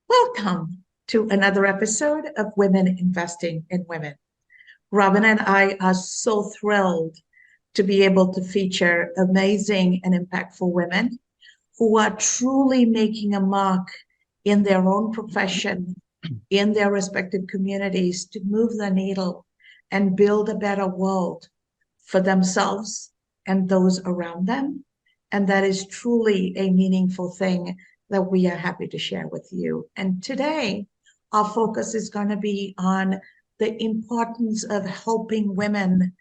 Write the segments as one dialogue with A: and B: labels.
A: Welcome to another episode of Women Investing in Women. Robin and I are so thrilled to be able to feature amazing and impactful women who are truly making a mark in their own profession, in their respective communities, to move the needle and build a better world for themselves and those around them. And that is truly a meaningful thing that we are happy to share with you. And today, our focus is going to be on the importance of helping women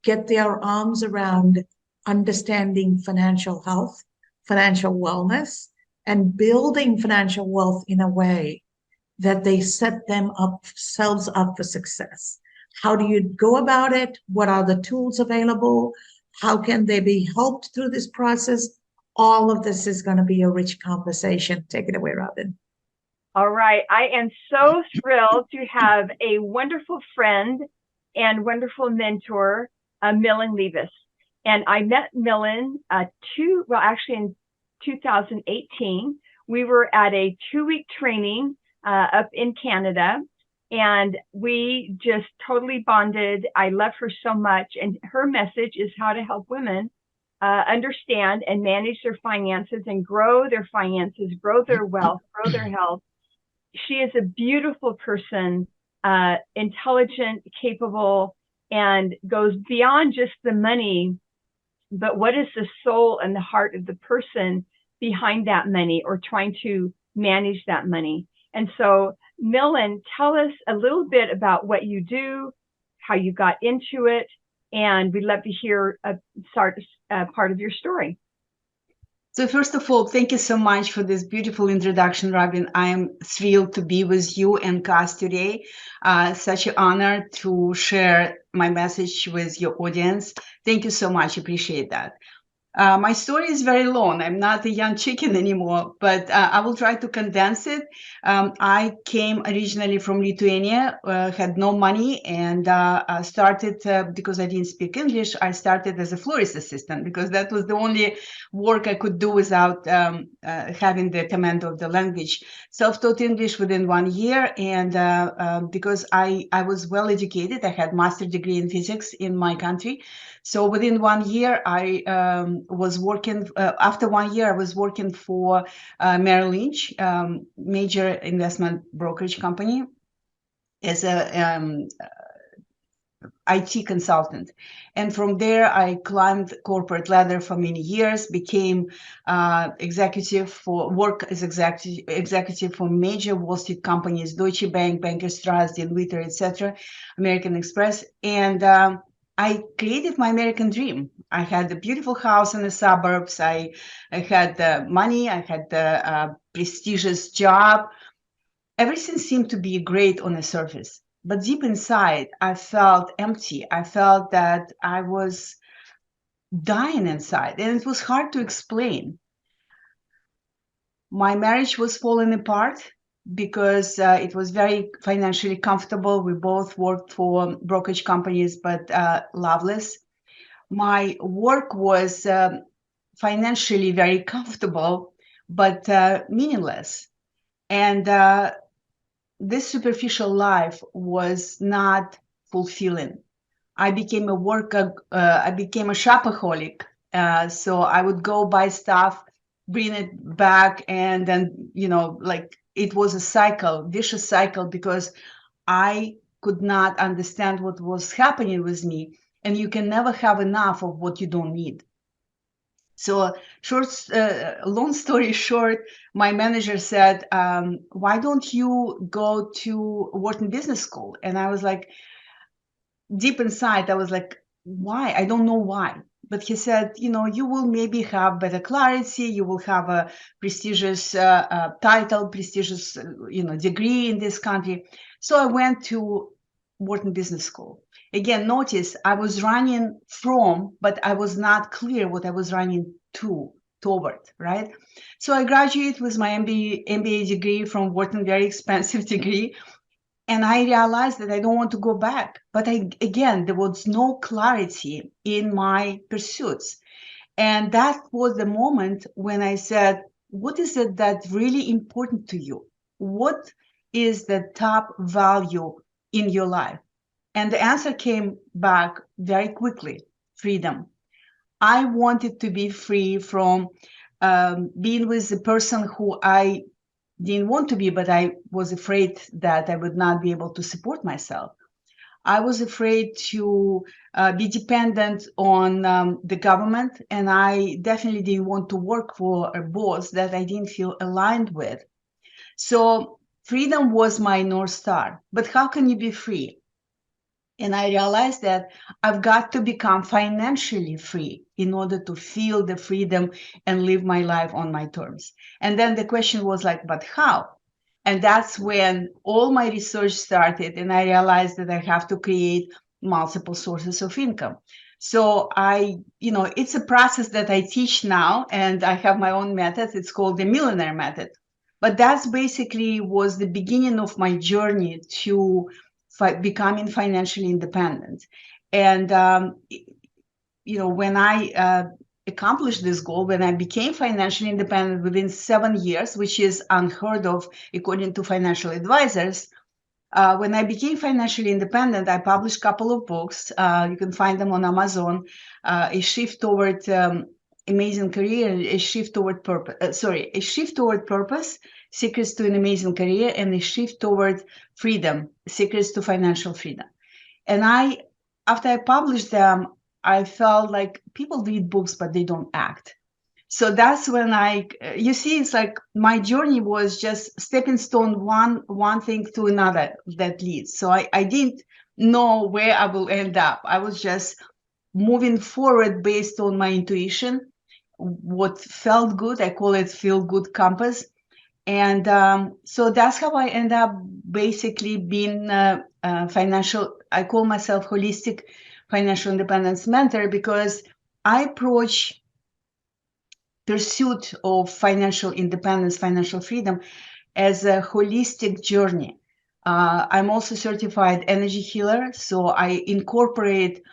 A: get their arms around understanding financial health, financial wellness, and building financial wealth in a way that they set themselves up for success. How do you go about it? What are the tools available? How can they be helped through this process? All of this is going to be a rich conversation. Take it away, Robin.
B: All right. I am so thrilled to have a wonderful friend and wonderful mentor, Millen Livis. And I met Millen in 2018. We were at a 2-week training up in Canada, and we just totally bonded. I love her so much. And her message is how to help women understand and manage their finances and grow their finances, grow their wealth, grow their health. She is a beautiful person, intelligent, capable, and goes beyond just the money, but what is the soul and the heart of the person behind that money or trying to manage that money. And so, Millen, tell us a little bit about what you do, how you got into it, and we'd love to hear part of your story.
C: So first of all, thank you so much for this beautiful introduction, Robin. I am thrilled to be with you and Cass today. Such an honor to share my message with your audience. Thank you so much. Appreciate that. My story is very long. I'm not a young chicken anymore, but I will try to condense it. I came originally from Lithuania, had no money, and started, because I didn't speak English, I started as a florist assistant because that was the only work I could do without having the command of the language. Self-taught English within 1 year, and because I was well educated, I had master's degree in physics in my country. So within 1 year, I was working, after 1 year, I was working for Merrill Lynch, major investment brokerage company, as a IT consultant. And from there, I climbed corporate ladder for many years, became executive for major Wall Street companies, Deutsche Bank, Bankers Trust, Deloitte, etc., American Express. And I created my American dream. I had a beautiful house in the suburbs. I had money. I had a prestigious job. Everything seemed to be great on the surface. But deep inside, I felt empty. I felt that I was dying inside, and it was hard to explain. My marriage was falling apart because it was very financially comfortable. We both worked for brokerage companies, but loveless. My work was financially very comfortable, but meaningless. And this superficial life was not fulfilling. I became a shopaholic. So I would go buy stuff, bring it back, and then, like it was a cycle, vicious cycle, because I could not understand what was happening with me. And you can never have enough of what you don't need. So long story short, my manager said, why don't you go to Wharton Business School? And I was like, deep inside, I was like, why? I don't know why. But he said, you will maybe have better clarity. You will have a prestigious title, prestigious, degree in this country. So I went to Wharton Business School. Again, notice I was running from, but I was not clear what I was running to. toward, right? So I graduated with my MBA degree from Wharton, very expensive degree. And I realized that I don't want to go back. But again, there was no clarity in my pursuits. And that was the moment when I said, what is it that's really important to you? What is the top value in your life? And the answer came back very quickly: freedom. I wanted to be free from being with the person who I didn't want to be, but I was afraid that I would not be able to support myself. I was afraid to be dependent on the government, and I definitely didn't want to work for a boss that I didn't feel aligned with. So freedom was my North Star. But how can you be free? And I realized that I've got to become financially free in order to feel the freedom and live my life on my terms. And then the question was like, but how? And that's when all my research started, and I realized that I have to create multiple sources of income. So it's a process that I teach now, and I have my own method. It's called the millionaire method. But that's basically was the beginning of my journey to becoming financially independent. And when I accomplished this goal, when I became financially independent within 7 years, which is unheard of according to financial advisors, when I became financially independent, I published a couple of books. You can find them on Amazon. A shift toward amazing career, a shift toward purpose. A shift toward purpose, secrets to an amazing career, and a shift toward freedom, secrets to financial freedom. And after I published them, I felt like people read books, but they don't act. So that's when it's like my journey was just stepping stone, one thing to another that leads. So I didn't know where I will end up. I was just moving forward based on my intuition, what felt good. I call it feel good compass. And so that's how I end up basically being financial. I call myself holistic financial independence mentor because I approach pursuit of financial independence, financial freedom as a holistic journey. I'm also certified energy healer, so I incorporate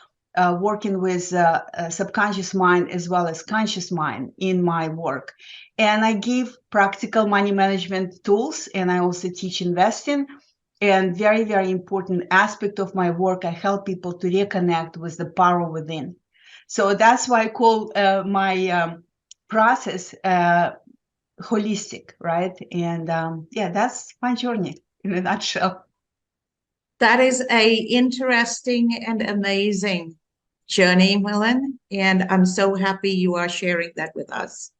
C: working with subconscious mind as well as conscious mind in my work. And I give practical money management tools, and I also teach investing. And very, very important aspect of my work, I help people to reconnect with the power within. So that's why I call my process holistic, right? And that's my journey in a nutshell.
A: That is a interesting and amazing journey, Millen, and I'm so happy you are sharing that with us.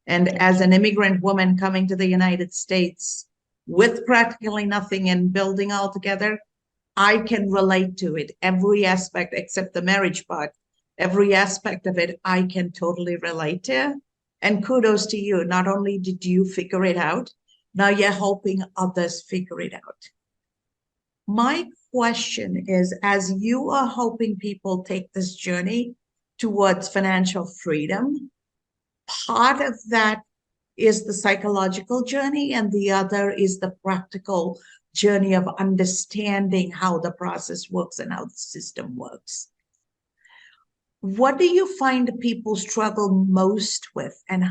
A: And as an immigrant woman coming to the United States with practically nothing and building all together, I can relate to it. Every aspect except the marriage part, every aspect of it, I can totally relate to. And kudos to you. Not only did you figure it out, now you're helping others figure it out. My question is, as you are helping people take this journey towards financial freedom, part of that is the psychological journey, and the other is the practical journey of understanding how the process works and how the system works. What do you find people struggle most with, and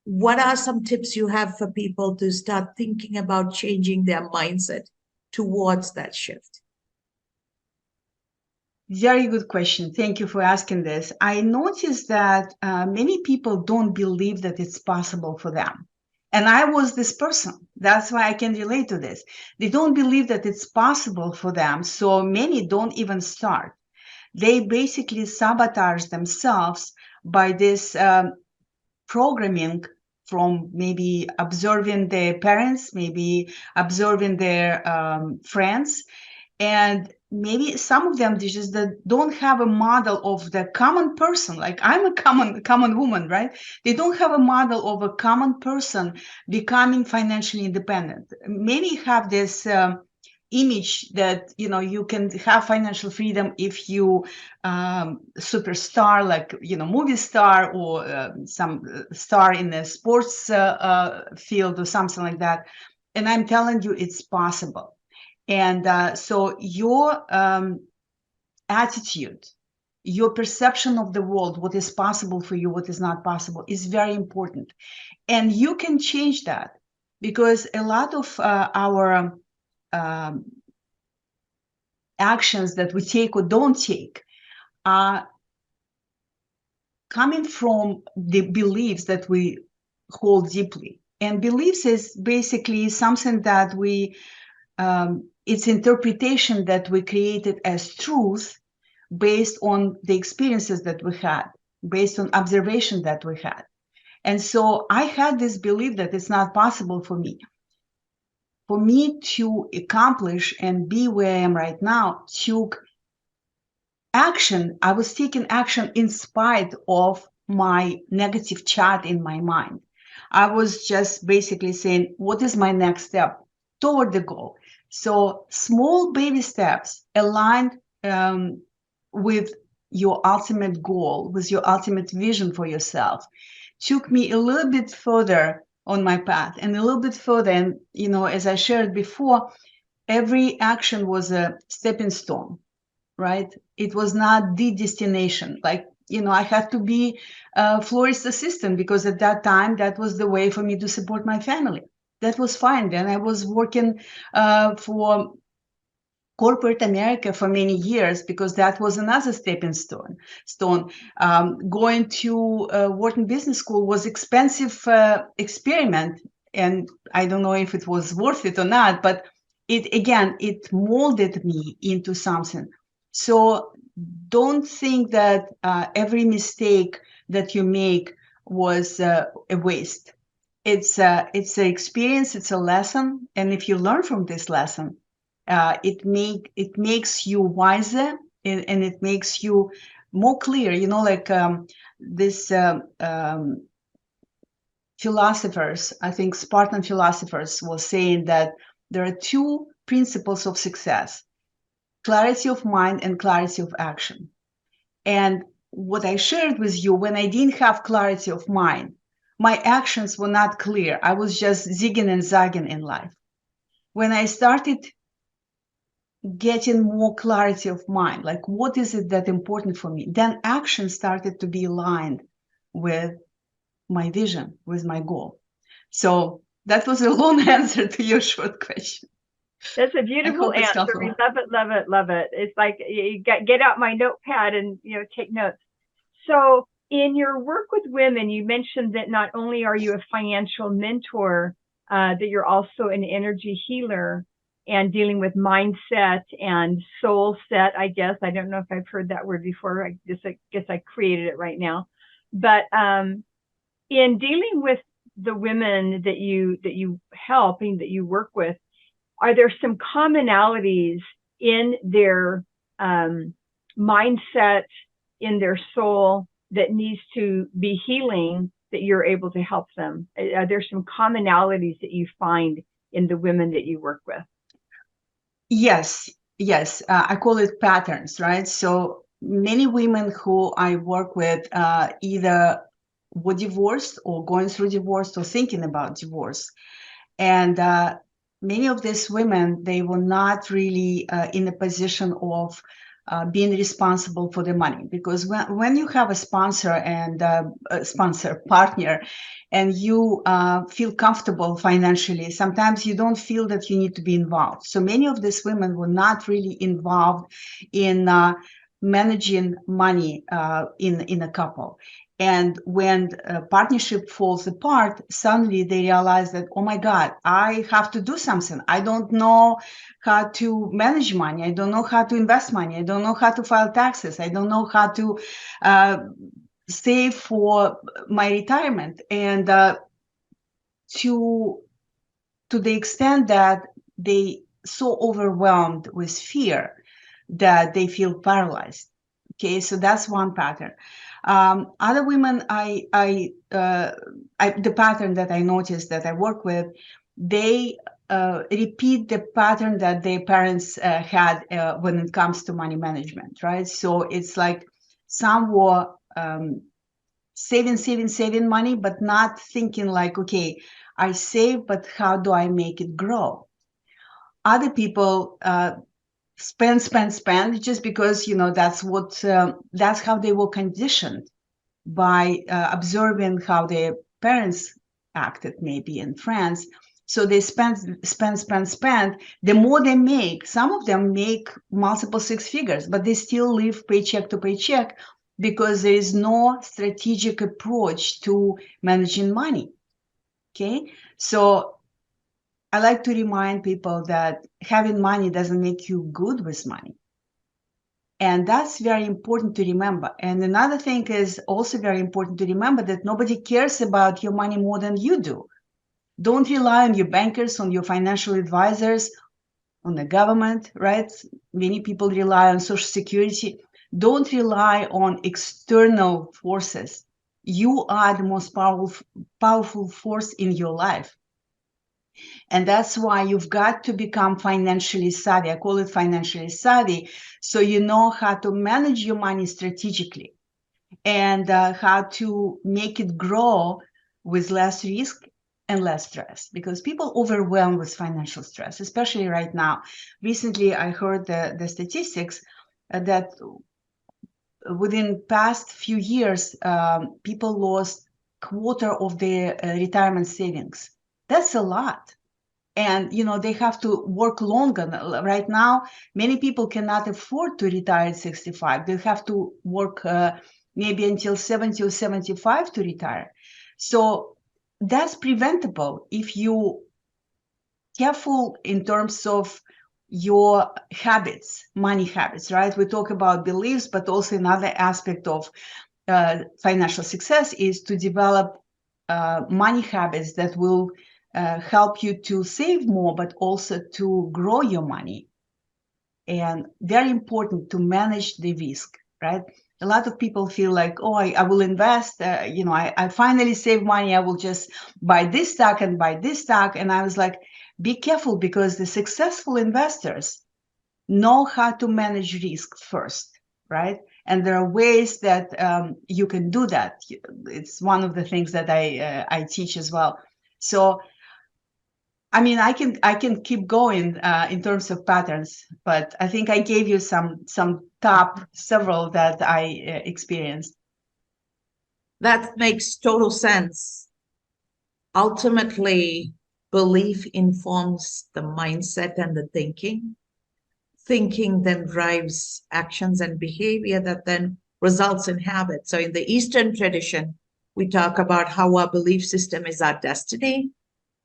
A: what are some tips you have for people to start thinking about changing their mindset towards that shift?
C: Very good question. Thank you for asking this. I noticed that many people don't believe that it's possible for them. And I was this person. That's why I can relate to this. They don't believe that it's possible for them. So many don't even start. They basically sabotage themselves by this programming from maybe observing their parents, maybe observing their friends. And maybe some of them, they just don't have a model of the common person. Like I'm a common woman, right? They don't have a model of a common person becoming financially independent. Many have this image that you can have financial freedom if you superstar, like movie star, or some star in the sports field or something like that. And I'm telling you, it's possible. And so your attitude, your perception of the world, what is possible for you, what is not possible, is very important. And you can change that, because a lot of our actions that we take or don't take are coming from the beliefs that we hold deeply. And beliefs is basically something that it's interpretation that we created as truth based on the experiences that we had, based on observation that we had. And so I had this belief that it's not possible for me to accomplish and be where I am right now, took action. I was taking action in spite of my negative chat in my mind. I was just basically saying, what is my next step toward the goal? So small baby steps aligned with your ultimate goal, with your ultimate vision for yourself, took me a little bit further on my path, and a little bit further. And, as I shared before, every action was a stepping stone, right? It was not the destination. Like, I had to be a florist assistant because at that time, that was the way for me to support my family. That was fine. Then I was working for corporate America for many years because that was another stepping stone. Going to Wharton Business School was expensive experiment, and I don't know if it was worth it or not, but it molded me into something. So don't think that every mistake that you make was a waste. It's an experience, it's a lesson, and if you learn from this lesson, it makes you wiser, and it makes you more clear. Like this philosophers, I think Spartan philosophers, was saying that there are two principles of success: clarity of mind and clarity of action. And what I shared with you, when I didn't have clarity of mind, my actions were not clear. I was just zigging and zagging in life. When I started getting more clarity of mind, like what is it that important for me, then action started to be aligned with my vision, with my goal. So that was a long answer to your short question.
B: That's a beautiful answer. We love it, love it, love it. It's like you get out my notepad and take notes. So in your work with women, you mentioned that not only are you a financial mentor, that you're also an energy healer and dealing with mindset and soul set, I guess. I don't know if I've heard that word before. I guess I created it right now. But in dealing with the women that you help and that you work with, are there some commonalities in their mindset, in their soul, that needs to be healing, that you're able to help them? Are there some commonalities that you find in the women that you work with?
C: Yes. I call it patterns, right? So many women who I work with either were divorced or going through divorce or thinking about divorce. And many of these women, they were not really in a position of being responsible for the money, because when you have a sponsor and a sponsor partner, and you feel comfortable financially, sometimes you don't feel that you need to be involved. So many of these women were not really involved in managing money in a couple. And when a partnership falls apart, suddenly they realize that, oh my God, I have to do something. I don't know how to manage money. I don't know how to invest money. I don't know how to file taxes. I don't know how to save for my retirement. And to the extent that they so overwhelmed with fear that they feel paralyzed. Okay, so that's one pattern. Other women, the pattern that I noticed that I work with, they repeat the pattern that their parents had when it comes to money management, right? So it's like some were saving money, but not thinking like, okay, I save, but how do I make it grow? Other people spend just because, that's how they were conditioned by observing how their parents acted, maybe in France. So they spend. The more they make, some of them make multiple six figures, but they still live paycheck to paycheck because there is no strategic approach to managing money. Okay, so I like to remind people that having money doesn't make you good with money. And that's very important to remember. And another thing is also very important to remember that nobody cares about your money more than you do. Don't rely on your bankers, on your financial advisors, on the government, right? Many people rely on Social Security. Don't rely on external forces. You are the most powerful force in your life. And that's why you've got to become financially savvy. I call it financially savvy. So you know how to manage your money strategically and how to make it grow with less risk and less stress, because people overwhelmed with financial stress, especially right now. Recently, I heard the statistics that within past few years, people lost quarter of their retirement savings. That's a lot. And they have to work longer. Right now, many people cannot afford to retire at 65. They have to work maybe until 70 or 75 to retire. So that's preventable if you careful in terms of your habits, money habits, right? We talk about beliefs, but also another aspect of financial success is to develop money habits that will help you to save more, but also to grow your money. And very important to manage the risk, right? A lot of people feel like, oh, I will invest, I finally save money, I will just buy this stock and buy this stock. And I was like, be careful, because the successful investors know how to manage risk first, right? And there are ways that you can do that. It's one of the things that I teach as well. So I mean, I can keep going in terms of patterns, but I think I gave you some top several that I experienced.
A: That makes total sense. Ultimately, belief informs the mindset and the thinking. Thinking then drives actions and behavior that then results in habits. So in the Eastern tradition, we talk about how our belief system is our destiny.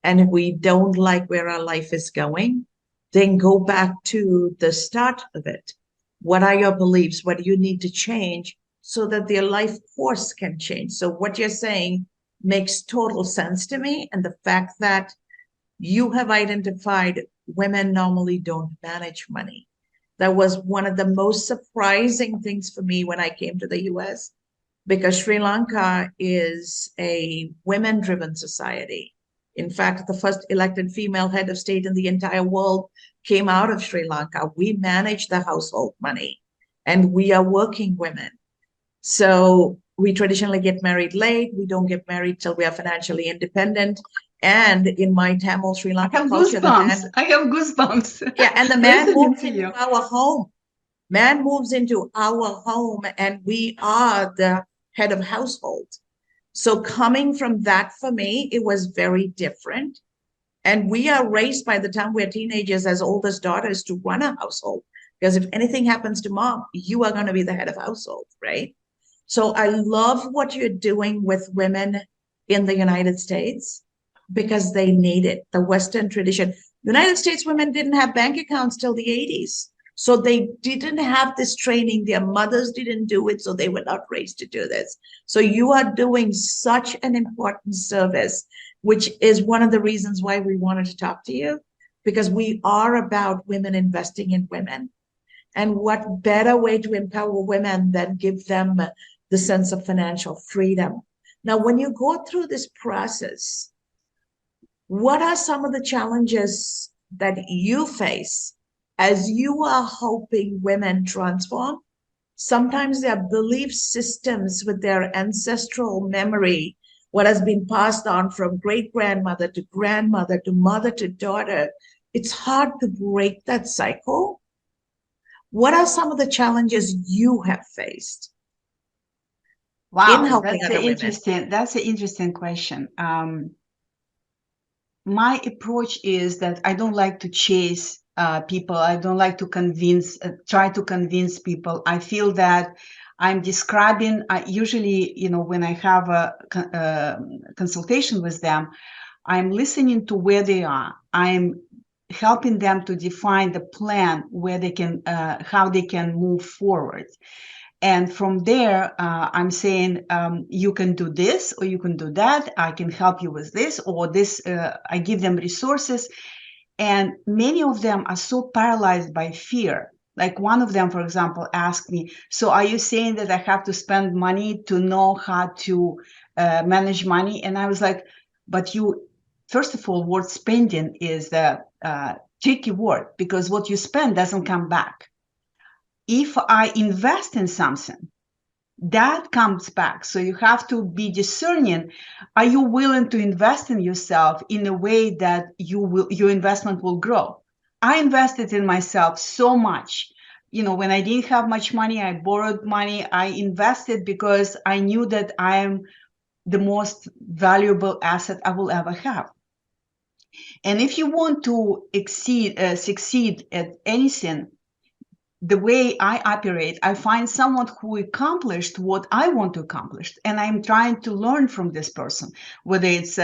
A: And if we don't like where our life is going, then go back to the start of it. What are your beliefs? What do you need to change so that your life course can change? So what you're saying makes total sense to me. And the fact that you have identified women normally don't manage money. That was one of the most surprising things for me when I came to the US, because Sri Lanka is a women-driven society. In fact, the first elected female head of state in the entire world came out of Sri Lanka. We manage the household money, and we are working women. So we traditionally get married late. We don't get married till we are financially independent. And in my Tamil Sri Lanka culture,
C: I have goosebumps.
A: Yeah, and the man moves into our home. Man moves into our home, and we are the head of household. So coming from that, for me, it was very different. And we are raised by the time we're teenagers as oldest daughters to run a household. Because if anything happens to mom, you are going to be the head of household, right? So I love what you're doing with women in the United States, because they need it. The Western tradition. United States women didn't have bank accounts till the 80s. So they didn't have this training. Their mothers didn't do it, so they were not raised to do this. So you are doing such an important service, which is one of the reasons why we wanted to talk to you, because we are about women investing in women. And what better way to empower women than give them the sense of financial freedom? Now, when you go through this process, What are some of the challenges that you face as you are helping women transform? Sometimes their belief systems with their ancestral memory, what has been passed on from great grandmother to grandmother to mother to daughter, it's hard to break that cycle. What are some of the challenges you have faced in
C: Wow,
A: helping other women?
C: that's an interesting question. My approach is that I don't like to chase people. I don't like to try to convince people. I feel that I'm describing, usually, when I have a consultation with them, I'm listening to where they are. I'm helping them to define the plan where they can, how they can move forward. And from there, I'm saying, you can do this, or you can do that. I can help you with this, or this. I give them resources. And many of them are so paralyzed by fear. Like one of them, for example, asked me, so are you saying that I have to spend money to know how to manage money? And I was like, but first of all, word spending is the tricky word, because what you spend doesn't come back. If I invest in something, that comes back. So you have to be discerning. Are you willing to invest in yourself in a way that your investment will grow? I invested in myself so much. When I didn't have much money, I borrowed money. I invested because I knew that I am the most valuable asset I will ever have. And if you want to succeed at anything, the way I operate, I find someone who accomplished what I want to accomplish, and I'm trying to learn from this person, whether it's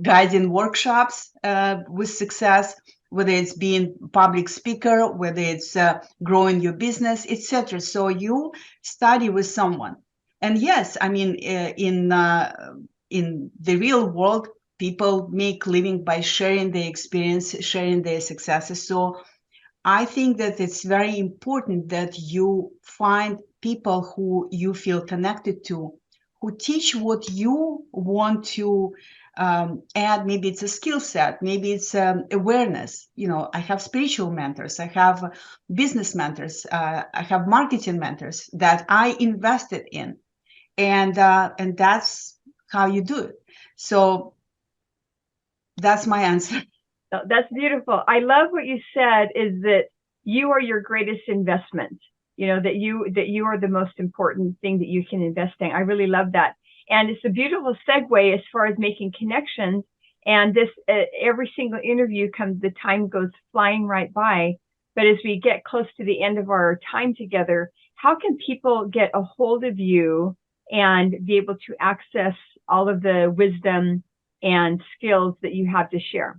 C: guiding workshops with success, whether it's being public speaker, whether it's growing your business, etc. So you study with someone. And yes, I mean, in the real world, people make living by sharing their experience, sharing their successes. So I think that it's very important that you find people who you feel connected to, who teach what you want to add. Maybe it's a skill set, maybe it's awareness. I have spiritual mentors, I have business mentors, I have marketing mentors that I invested in, and that's how you do it. So that's my answer.
B: That's beautiful. I love what you said, is that you are your greatest investment. That you are the most important thing that you can invest in. I really love that. And it's a beautiful segue as far as making connections. And this, every single interview the time goes flying right by. But as we get close to the end of our time together, how can people get a hold of you and be able to access all of the wisdom and skills that you have to share?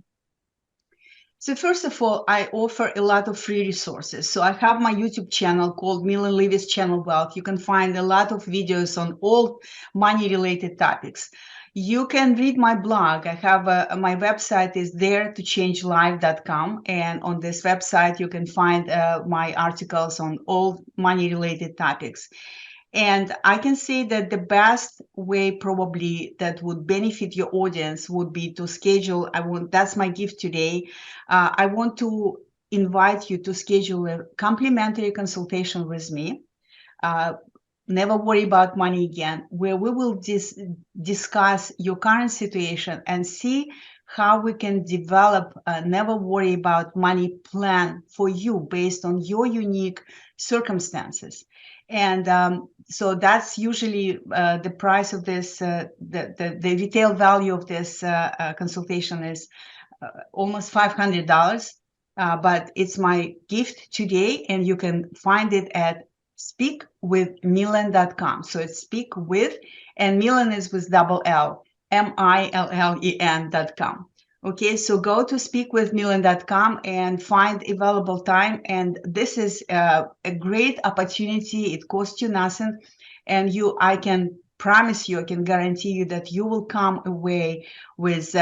C: So first of all, I offer a lot of free resources. So I have my YouTube channel called Millen Livis Channel Wealth. You can find a lot of videos on all money-related topics. You can read my blog. I have my website is theretochange.life.com, and on this website you can find my articles on all money-related topics. And I can say that the best way probably that would benefit your audience would be to schedule. That's my gift today. I want to invite you to schedule a complimentary consultation with me. Never worry about money again, where we will discuss your current situation and see how we can develop a never worry about money plan for you based on your unique circumstances. And so that's usually the price of this, the retail value of this consultation is almost $500. But it's my gift today, and you can find it at speakwithmillen.com. So it's speak with, and Millen is with double L, MILLEN.com. Okay, so go to speakwithmillen.com and find available time. And this is a great opportunity. It costs you nothing. And I can promise you, I can guarantee you that you will come away with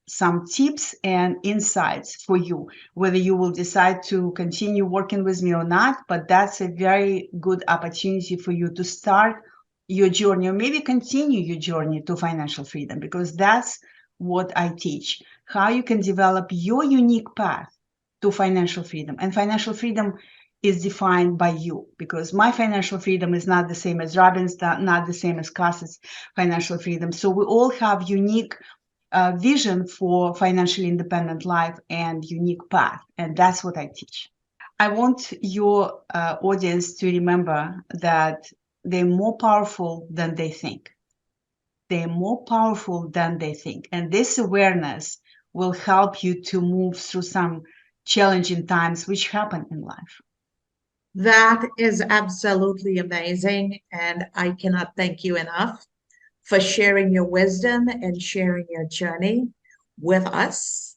C: some tips and insights for you, whether you will decide to continue working with me or not. But that's a very good opportunity for you to start your journey, or maybe continue your journey to financial freedom, because that's what I teach, how you can develop your unique path to financial freedom. And financial freedom is defined by you, because my financial freedom is not the same as Robin's, not the same as Cass's financial freedom. So we all have unique vision for financially independent life and unique path. And that's what I teach. I want your audience to remember that they're more powerful than they think. They're more powerful than they think. And this awareness will help you to move through some challenging times which happen in life.
A: That is absolutely amazing. And I cannot thank you enough for sharing your wisdom and sharing your journey with us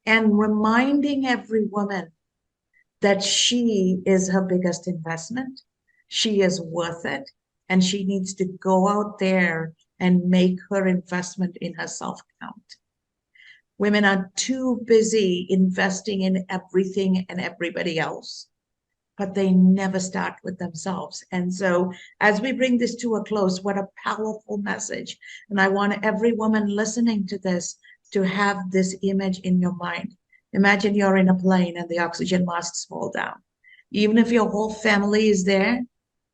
A: and reminding every woman that she is her biggest investment. She is worth it. And she needs to go out there and make her investment in herself count. Women are too busy investing in everything and everybody else, but they never start with themselves. And so as we bring this to a close, what a powerful message. And I want every woman listening to this to have this image in your mind. Imagine you're in a plane and the oxygen masks fall down. Even if your whole family is there,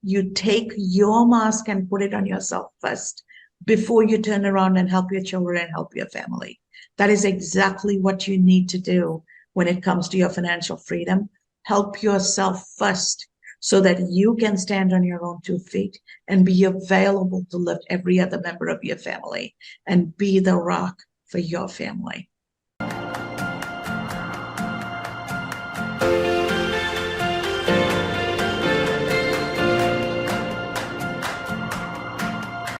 A: you take your mask and put it on yourself first before you turn around and help your children and help your family. That is exactly what you need to do when it comes to your financial freedom. Help yourself first so that you can stand on your own 2 feet and be available to lift every other member of your family and be the rock for your family.